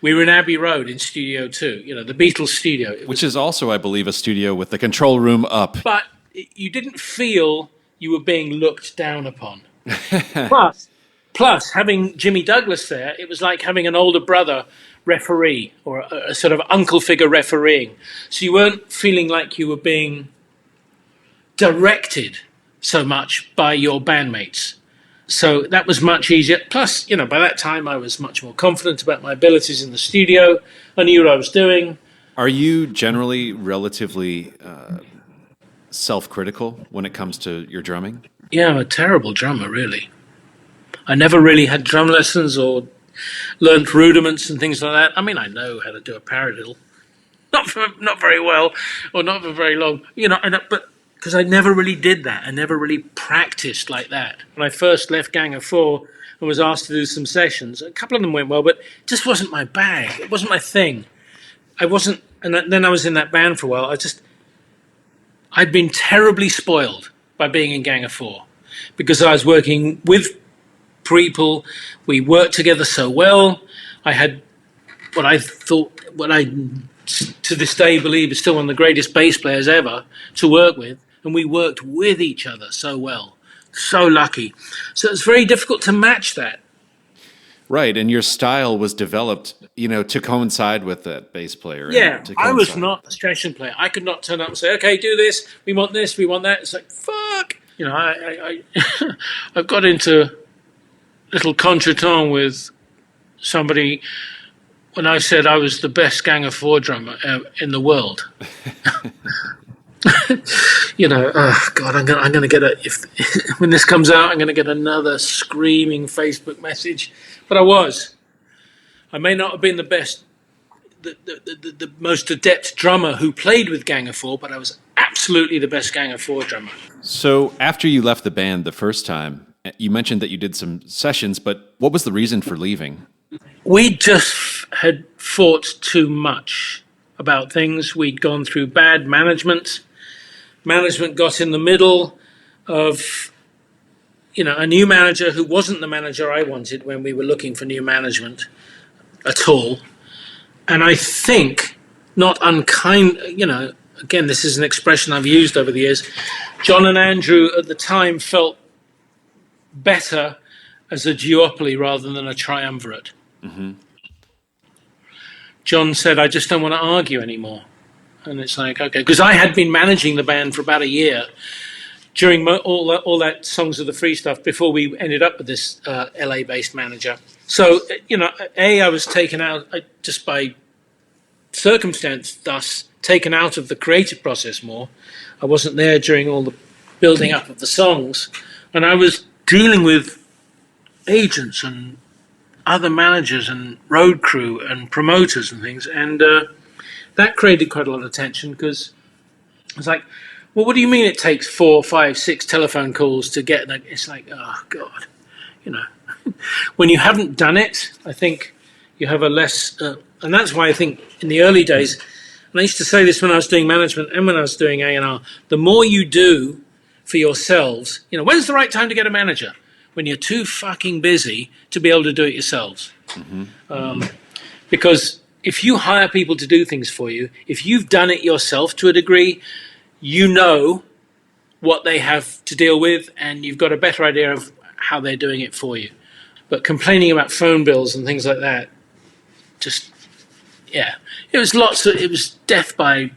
We were in Abbey Road in Studio 2, the Beatles studio. Which is also, I believe, a studio with the control room up. But you didn't feel you were being looked down upon. Plus, having Jimmy Douglas there, it was like having an older brother referee or a sort of uncle figure refereeing. So you weren't feeling like you were being directed so much by your bandmates. So that was much easier. Plus, by that time I was much more confident about my abilities in the studio. I knew what I was doing. Are you generally relatively self-critical when it comes to your drumming? Yeah, I'm a terrible drummer, really. I never really had drum lessons or learned rudiments and things like that. I mean, I know how to do a paradiddle. Not very well, or not for very long, but because I never really did that. I never really practiced like that. When I first left Gang of Four and was asked to do some sessions, a couple of them went well, but it just wasn't my bag. It wasn't my thing. And then I was in that band for a while. I'd been terribly spoiled by being in Gang of Four because I was working with people. We worked together so well. I had what I to this day believe is still one of the greatest bass players ever to work with, and we worked with each other so well. So lucky. So it's very difficult to match that. Right, and your style was developed, to coincide with that bass player. Yeah, I was not a session player. I could not turn up and say, okay, do this, we want that. It's like, fuck. I've got into little contretemps with somebody when I said I was the best Gang of Four drummer in the world. Oh God, I'm gonna get if when this comes out, I'm gonna get another screaming Facebook message. But I may not have been the best, the most adept drummer who played with Gang of Four, but I was absolutely the best Gang of Four drummer. So after you left the band the first time, you mentioned that you did some sessions, but what was the reason for leaving? We just had fought too much about things. We'd gone through bad management. Management got in the middle of, a new manager who wasn't the manager I wanted when we were looking for new management at all. And I think, not unkind, again, this is an expression I've used over the years. John and Andrew at the time felt better as a duopoly rather than a triumvirate. Mm-hmm. John said, I just don't want to argue anymore. And it's like, okay, because I had been managing the band for about a year during all that Songs of the Free stuff before we ended up with this LA-based manager. So, I was taken out just by circumstance, thus taken out of the creative process more. I wasn't there during all the building up of the songs. And I was dealing with agents and other managers and road crew and promoters and things. And that created quite a lot of tension because it's like, well, what do you mean it takes 4, 5, 6 telephone calls to get that? It's like, oh, God, when you haven't done it, I think you have a less, and that's why I think in the early days, and I used to say this when I was doing management and when I was doing A&R, the more you do for yourselves, when's the right time to get a manager? When you're too fucking busy to be able to do it yourselves. Mm-hmm. Because if you hire people to do things for you, if you've done it yourself to a degree, you know what they have to deal with and you've got a better idea of how they're doing it for you. But complaining about phone bills and things like that, it was death by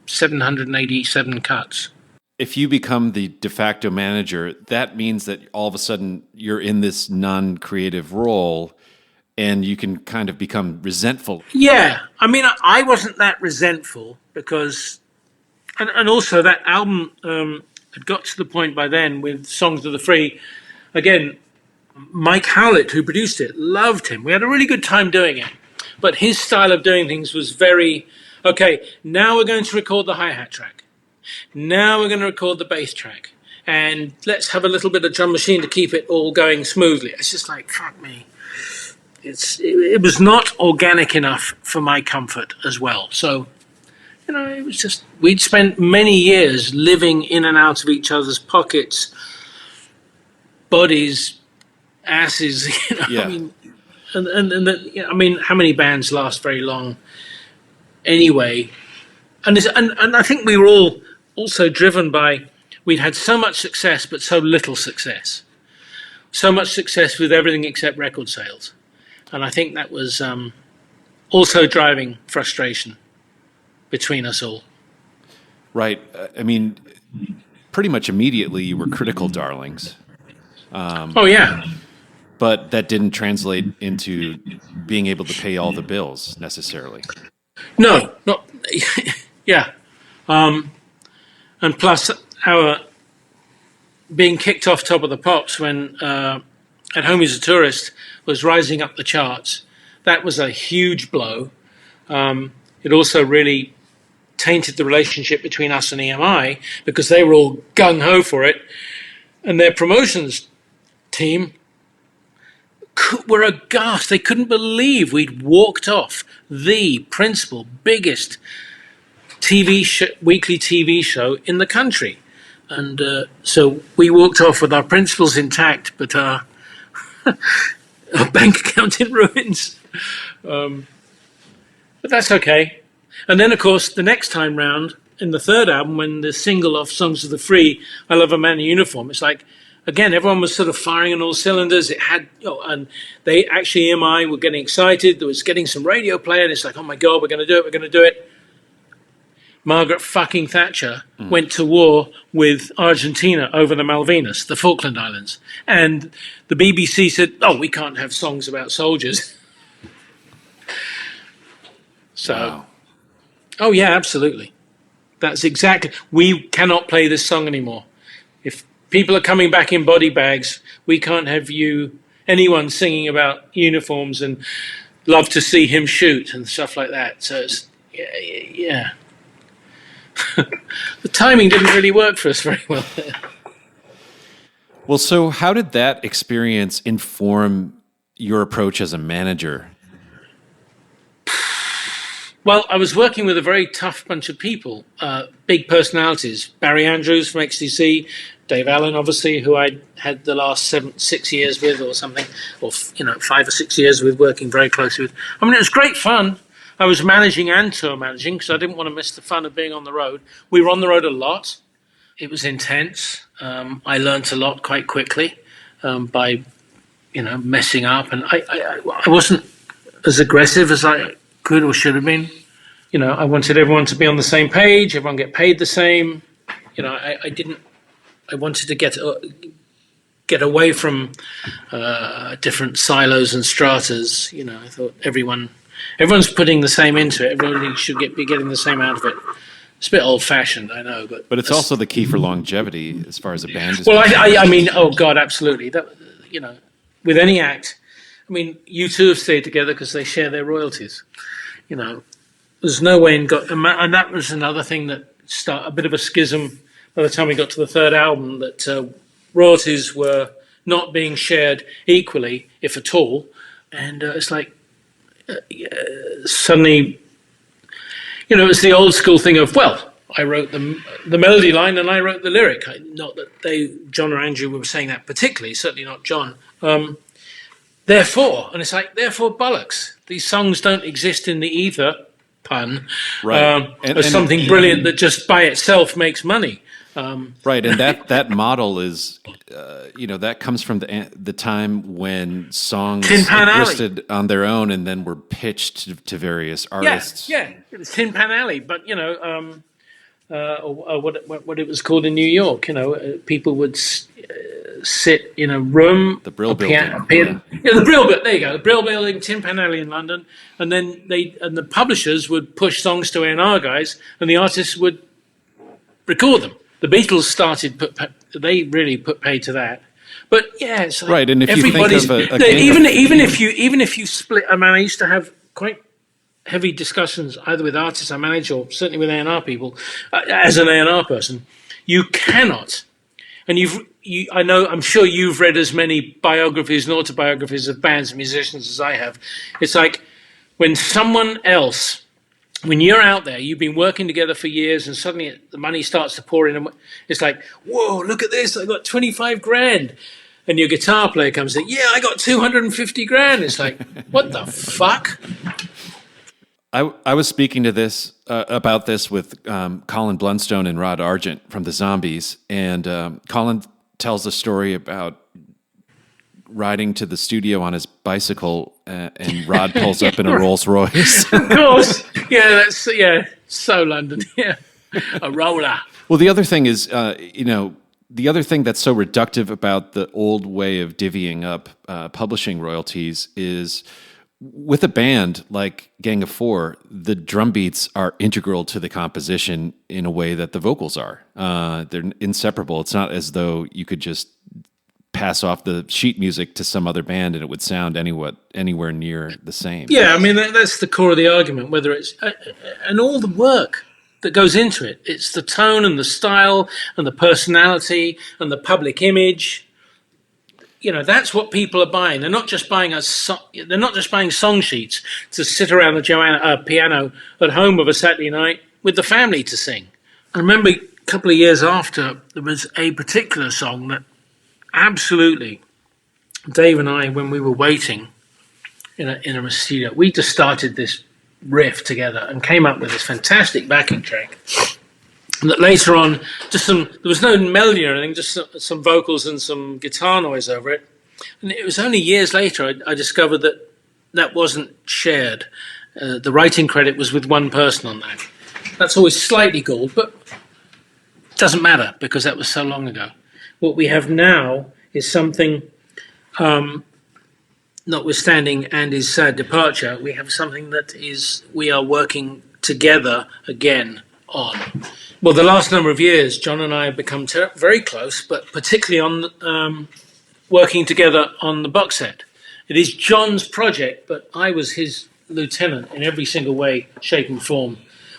787 cuts. If you become the de facto manager, that means that all of a sudden you're in this non-creative role and you can kind of become resentful. Yeah. I mean, I wasn't that resentful because, and also that album had got to the point by then with Songs of the Free. Again, Mike Howlett, who produced it, loved him. We had a really good time doing it. But his style of doing things was very, okay, now we're going to record the hi-hat track. Now we're going to record the bass track. And let's have a little bit of drum machine to keep it all going smoothly. It's just like, fuck me. It was not organic enough for my comfort as well. So, it was just, we'd spent many years living in and out of each other's pockets, bodies, asses, Yeah. I mean, and how many bands last very long anyway? And I think we were all also driven by, we'd had so much success, but so little success. So much success with everything except record sales. And I think that was also driving frustration between us all. Right. I mean, pretty much immediately you were critical darlings. Oh, yeah. But that didn't translate into being able to pay all the bills necessarily. No, not, yeah. And plus our being kicked off Top of the Pops when At Home as a Tourist was rising up the charts, that was a huge blow. It also really tainted the relationship between us and EMI because they were all gung-ho for it. And their promotions team were aghast. They couldn't believe we'd walked off the principal, biggest weekly TV show in the country. And so we walked off with our principles intact, but our bank account in ruins. But that's okay. And then, of course, the next time round, in the third album, when the single off Songs of the Free, I Love a Man in Uniform, it's like, again, everyone was sort of firing on all cylinders. It had, and they actually, EMI were getting excited. There was getting some radio play, and it's like, oh my God, we're going to do it. Margaret fucking Thatcher went to war with Argentina over the Malvinas, the Falkland Islands. And the BBC said, oh, we can't have songs about soldiers. So, Wow. Oh, yeah, absolutely. That's exactly. We cannot play this song anymore. If people are coming back in body bags, we can't have anyone singing about uniforms and love to see him shoot and stuff like that. So it's, yeah. The timing didn't really work for us very well there. Well, so how did that experience inform your approach as a manager? Well, I was working with a very tough bunch of people, big personalities. Barry Andrews from XTC, Dave Allen, obviously, who I had the last 6 years with or something, or 5 or 6 years with, working very closely with. I mean, it was great fun. I was managing and tour managing because I didn't want to miss the fun of being on the road. We were on the road a lot. It was intense. I learnt a lot quite quickly by, messing up. And I wasn't as aggressive as I could or should have been. I wanted everyone to be on the same page, everyone get paid the same. I wanted to get away from different silos and stratas. I thought everyone's putting the same into it. Everybody should be getting the same out of it. It's a bit old-fashioned, I know, but it's also the key for longevity as far as a band is. Well, I mean, oh God, absolutely. That, with any act, I mean, U2 have stayed together because they share their royalties. There's no way and that was another thing that started a bit of a schism by the time we got to the third album, that royalties were not being shared equally, if at all, and it's like suddenly. It's the old school thing of, well, I wrote the melody line and I wrote the lyric. Not that John or Andrew were saying that particularly, certainly not John. Therefore, and it's like, therefore bollocks. These songs don't exist in the ether, pun, right. And something brilliant that just by itself makes money. Right, and that model is, that comes from the time when songs existed on their own and then were pitched to various artists. Yeah, it was Tin Pan Alley, but or what it was called in New York. People would sit in a room, the Brill Building. The Brill Building. There you go, the Brill Building, Tin Pan Alley in London, and then the publishers would push songs to A&R guys, and the artists would record them. The Beatles they really put pay to that. But yeah, it's like right. And if you think of even if you split, I mean, I used to have quite heavy discussions either with artists I manage or certainly with A&R people. As an A&R person, you cannot, and I'm sure you've read as many biographies and autobiographies of bands and musicians as I have. It's like when someone else. When you're out there, you've been working together for years, and suddenly the money starts to pour in, and it's like, whoa, look at this! I got 25 grand, and your guitar player comes in, yeah, I got 250 grand. It's like, what the fuck? I was speaking to about this with Colin Blunstone and Rod Argent from the Zombies, and Colin tells a story about riding to the studio on his bicycle, and Rod pulls up in a Rolls Royce. Of course, so London, a roller. Well, the other thing is, the other thing that's so reductive about the old way of divvying up publishing royalties is, with a band like Gang of Four, the drum beats are integral to the composition in a way that the vocals are. They're inseparable. It's not as though you could just pass off the sheet music to some other band and it would sound anywhere near the same. Yeah, I mean, that's the core of the argument, whether it's... and all the work that goes into it. It's the tone and the style and the personality and the public image. That's what people are buying. They're not just buying they're not just buying song sheets to sit around the piano at home of a Saturday night with the family to sing. I remember a couple of years after, there was a particular song that absolutely, Dave and I, when we were waiting in a studio, we just started this riff together and came up with this fantastic backing track. And that later on, there was no melody or anything, just some vocals and some guitar noise over it. And it was only years later I discovered that wasn't shared. The writing credit was with one person on that. That's always slightly galled, but it doesn't matter because that was so long ago. What we have now is something, notwithstanding Andy's sad departure, we have something that we are working together again on. Well, the last number of years, John and I have become very close, but particularly on working together on the box set. It is John's project, but I was his lieutenant in every single way, shape and form.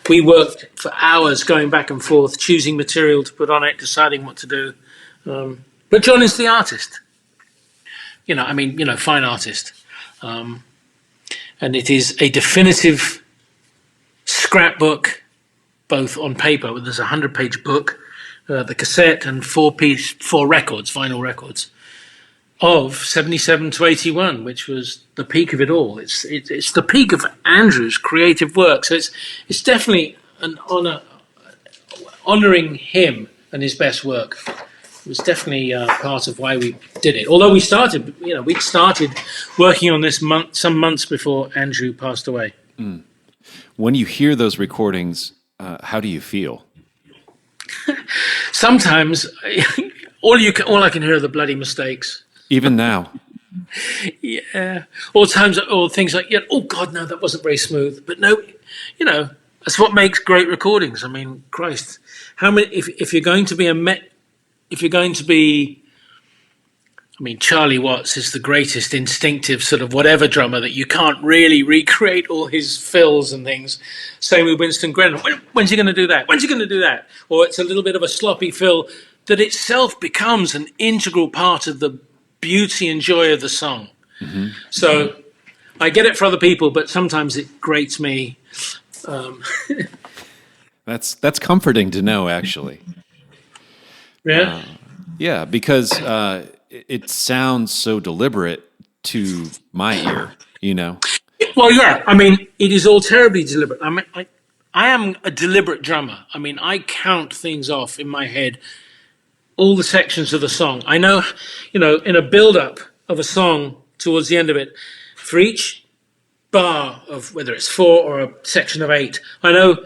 We worked for hours going back and forth, choosing material to put on it, deciding what to do. But John is the artist. Fine artist. And it is a definitive scrapbook, both on paper, there's a 100-page book, the cassette, and 4 records, vinyl records, of 77 to 81, which was the peak of it all. It's the peak of Andrew's creative work. So it's definitely an honouring him and his best work. It was definitely part of why we did it. Although we'd started working on this some months before Andrew passed away. Mm. When you hear those recordings, how do you feel? Sometimes all I can hear are the bloody mistakes. Even now. Yeah. Or things like, oh God, no, that wasn't very smooth. But no, that's what makes great recordings. I mean, Christ, how many? If you're going to be, Charlie Watts is the greatest instinctive sort of whatever drummer that you can't really recreate all his fills and things. Same with Winston Grennan. When's he going to do that? When's he going to do that? Or it's a little bit of a sloppy fill that itself becomes an integral part of the beauty and joy of the song. Mm-hmm. So I get it for other people, but sometimes it grates me. That's comforting to know, actually. Yeah. Yeah, because it sounds so deliberate to my ear, Well, yeah. It is all terribly deliberate. I am a deliberate drummer. I count things off in my head, all the sections of the song. I know, in a build-up of a song towards the end of it, for each bar of whether it's 4 or a section of 8, I know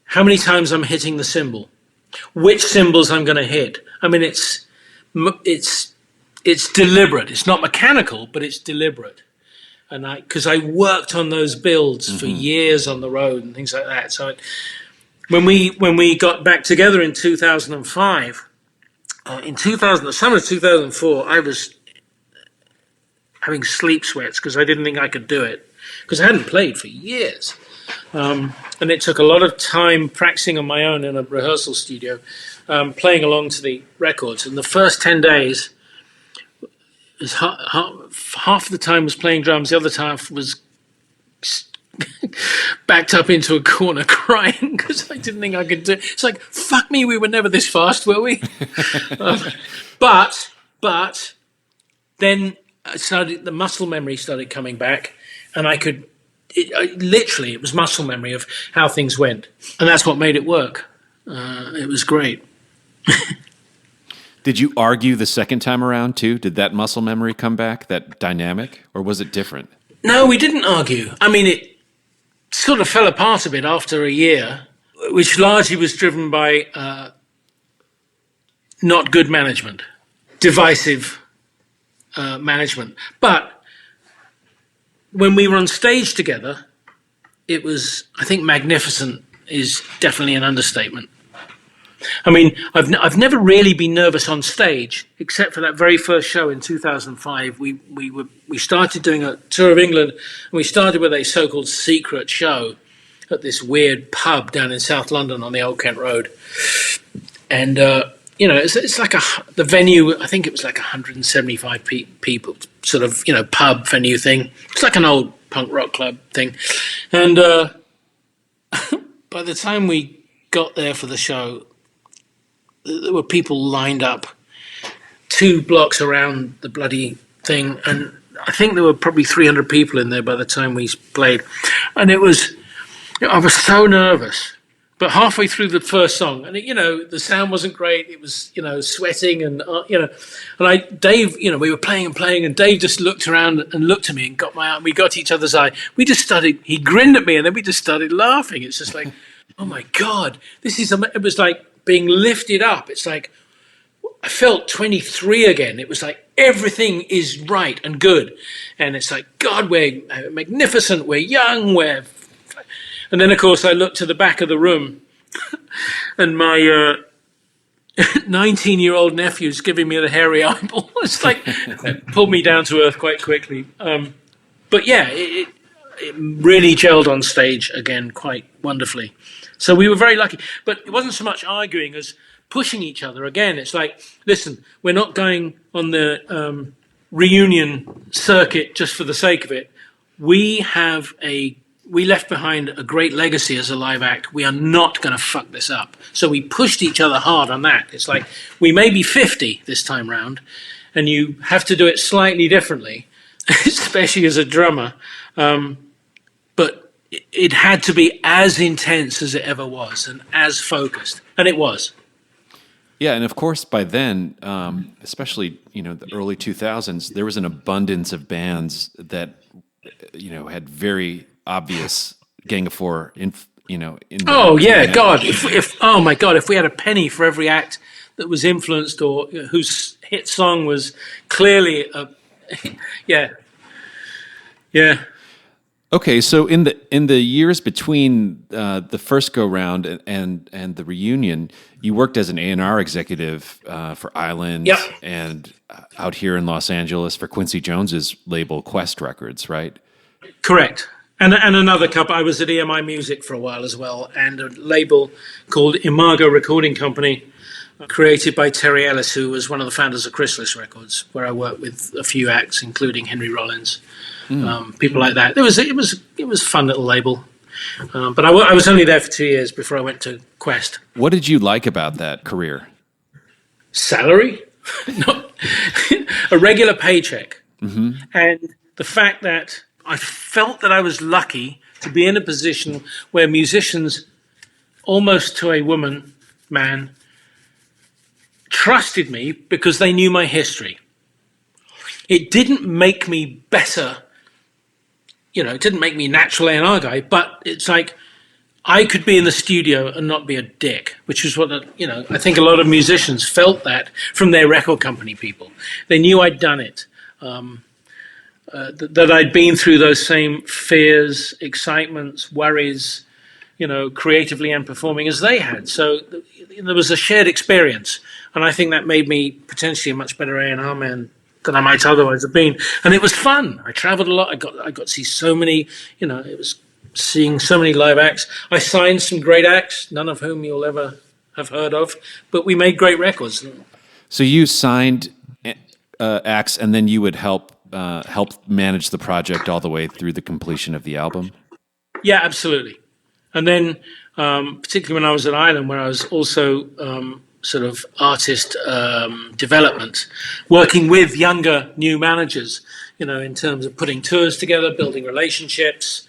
how many times I'm hitting the cymbal, which cymbals I'm going to hit. It's deliberate. It's not mechanical, but it's deliberate. And because I worked on those builds for years on the road and things like that. So when we got back together in 2005, the summer of 2004, I was having sleep sweats because I didn't think I could do it, because I hadn't played for years. And it took a lot of time practicing on my own in a rehearsal studio, playing along to the records. And the first 10 days, half the time was playing drums, the other half was backed up into a corner crying because I didn't think I could do it. It's like, fuck me, we were never this fast, were we? But then the muscle memory started coming back, and it was muscle memory of how things went. And that's what made it work. It was great. Did you argue the second time around too? Did that muscle memory come back, that dynamic, or was it different? No, we didn't argue. It sort of fell apart a bit after a year, which largely was driven by not good management, divisive management. But when we were on stage together, it was, I think, magnificent is definitely an understatement. I've never really been nervous on stage, except for that very first show in 2005. We started doing a tour of England, and we started with a so-called secret show at this weird pub down in South London on the Old Kent Road. And it's like the venue. I think it was like 175 people, sort of pub venue thing. It's like an old punk rock club thing. And by the time we got there for the show, there were people lined up 2 blocks around the bloody thing, and I think there were probably 300 people in there by the time we played. And I was so nervous. But halfway through the first song, and the sound wasn't great. It was sweating, and Dave, we were playing and playing, and Dave just looked around and looked at me and got my eye. We got each other's eye. He grinned at me, and then we just started laughing. It's just like, oh my God, it was like being lifted up. It's like I felt 23 again. It was like everything is right and good, and it's like, God, we're magnificent, we're young, and then of course I looked to the back of the room, and my 19-year-old nephew's giving me the hairy eyeball. It's like it pulled me down to earth quite quickly. But yeah, it really gelled on stage again quite wonderfully. So we were very lucky. But it wasn't so much arguing as pushing each other. Again, it's like, listen, we're not going on the reunion circuit just for the sake of it. We left behind a great legacy as a live act. We are not going to fuck this up. So we pushed each other hard on that. It's like, we may be 50 this time round, and you have to do it slightly differently, especially as a drummer. But it had to be as intense as it ever was and as focused. And it was. Yeah, and of course, by then, especially the early 2000s, there was an abundance of bands that had very obvious Gang of Four in oh yeah, God! If oh my God, if we had a penny for every act that was influenced or whose hit song was clearly yeah. Okay, so in the years between the first go round and the reunion, you worked as an A&R executive for Island Yep. and out here in Los Angeles for Quincy Jones's label Quest Records, right? Correct. And another couple. I was at EMI Music for a while as well, and a label called Imago Recording Company, created by Terry Ellis, who was one of the founders of Chrysalis Records, where I worked with a few acts, including Henry Rollins, people like that. It was a fun little label, but I was only there for 2 years before I went to Quest. What did you like about that career? Salary, not a regular paycheck, and the fact that I felt that I was lucky to be in a position where musicians, almost to a man, trusted me because they knew my history. It didn't make me better, it didn't make me a natural A&R guy, but it's like I could be in the studio and not be a dick, which is what, I think a lot of musicians felt that from their record company people. They knew I'd done it. That I'd been through those same fears, excitements, worries, creatively and performing as they had. So there was a shared experience, and I think that made me potentially a much better A&R man than I might otherwise have been. And it was fun. I traveled a lot. I got to see so many, it was seeing so many live acts. I signed some great acts, none of whom you'll ever have heard of, but we made great records. So you signed acts, and then you would help manage the project all the way through the completion of the album? Yeah, absolutely. And then, particularly when I was at Island, where I was also sort of artist development, working with younger, new managers, in terms of putting tours together, building relationships,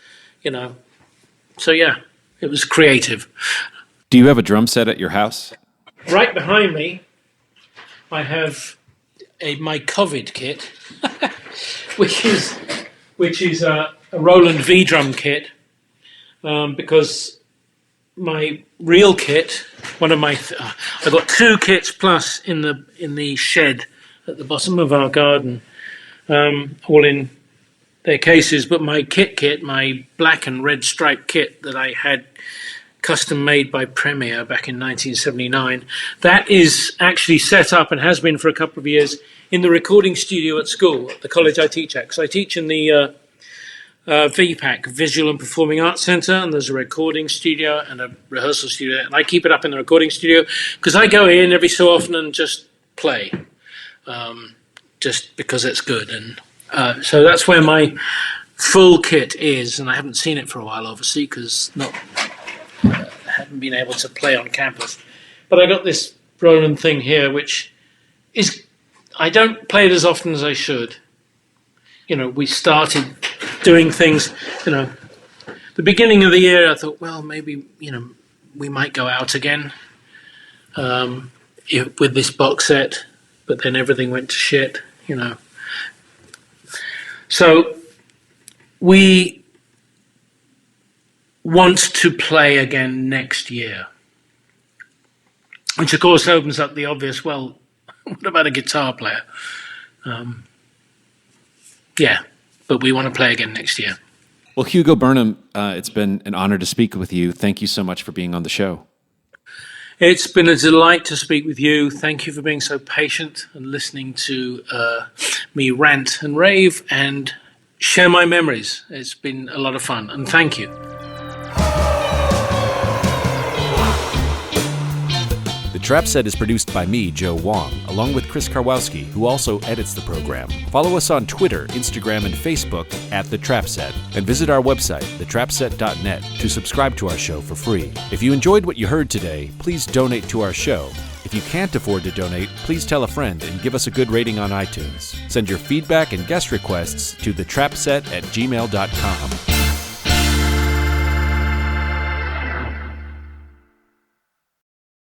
So yeah, it was creative. Do you have a drum set at your house? Right behind me, I have my COVID kit, which is a Roland V drum kit, because my real kit, one of my, I've got two kits plus in the shed at the bottom of our garden, all in their cases. But my kit, my black and red striped kit that I had custom made by Premier back in 1979, that is actually set up and has been for a couple of years in the recording studio at school, at the college I teach at. So I teach in the VPAC, Visual and Performing Arts Centre, and there's a recording studio and a rehearsal studio, and I keep it up in the recording studio because I go in every so often and just play, just because it's good. And so that's where my full kit is, and I haven't seen it for a while, obviously, because I haven't been able to play on campus. But I got this Roland thing here, which is, I don't play it as often as I should. We started doing things, the beginning of the year, I thought, well, maybe, we might go out again with this box set, but then everything went to shit, So we want to play again next year, which of course opens up the obvious, well, what about a guitar player? Yeah, but we want to play again next year. Well, Hugo Burnham, it's been an honor to speak with you. Thank you so much for being on the show. It's been a delight to speak with you. Thank you for being so patient and listening to me rant and rave and share my memories. It's been a lot of fun, and thank you. The Trap Set is produced by me, Joe Wong, along with Chris Karwowski, who also edits the program. Follow us on Twitter, Instagram, and Facebook at The Trap Set, and visit our website, thetrapset.net, to subscribe to our show for free. If you enjoyed what you heard today, please donate to our show. If you can't afford to donate, please tell a friend and give us a good rating on iTunes. Send your feedback and guest requests to thetrapset@gmail.com.